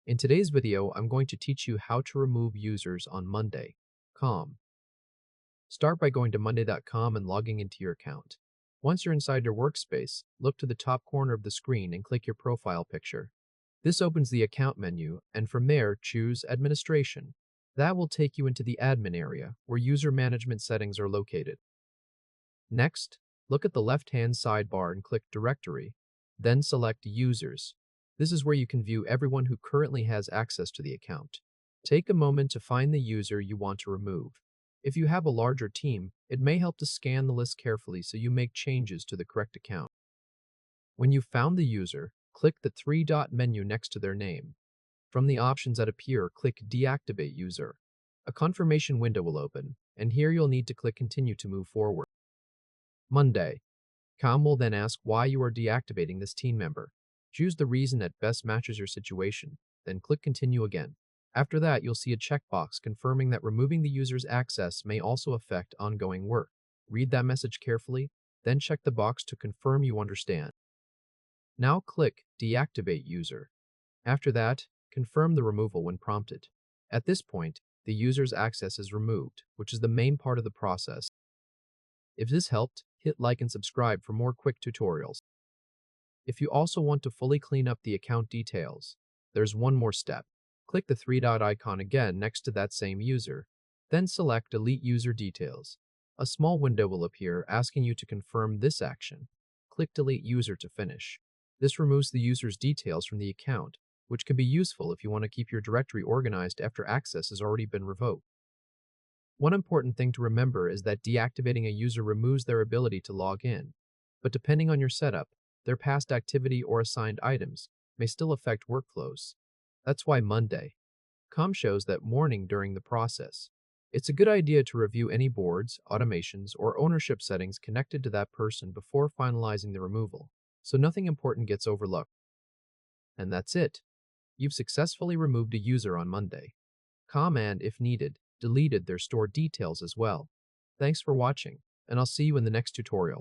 In today's video, I'm going to teach you how to remove users on Monday.com. Start by going to monday.com and logging into your account. Once you're inside your workspace, look to the top corner of the screen and click your profile picture. This opens the account menu, and from there, choose Administration. That will take you into the admin area, where user management settings are located. Next, look at the left-hand sidebar and click Directory, then select Users. This is where you can view everyone who currently has access to the account. Take a moment to find the user you want to remove. If you have a larger team, it may help to scan the list carefully so you make changes to the correct account. When you've found the user, click the three-dot menu next to their name. From the options that appear, click Deactivate User. A confirmation window will open, and here you'll need to click Continue to move forward. Monday.com will then ask why you are deactivating this team member. Choose the reason that best matches your situation, then click Continue again. After that, you'll see a checkbox confirming that removing the user's access may also affect ongoing work. Read that message carefully, then check the box to confirm you understand. Now click Deactivate User. After that, confirm the removal when prompted. At this point, the user's access is removed, which is the main part of the process. If this helped, hit like and subscribe for more quick tutorials. If you also want to fully clean up the account details, there's one more step. Click the three-dot icon again next to that same user, then select Delete User Details. A small window will appear asking you to confirm this action. Click Delete User to finish. This removes the user's details from the account, which can be useful if you want to keep your directory organized after access has already been revoked. One important thing to remember is that deactivating a user removes their ability to log in, but depending on your setup, their past activity or assigned items may still affect workflows. That's why Monday.com shows that warning during the process. It's a good idea to review any boards, automations, or ownership settings connected to that person before finalizing the removal, so nothing important gets overlooked. And that's it. You've successfully removed a user on Monday.com and, if needed, deleted their stored details as well. Thanks for watching, and I'll see you in the next tutorial.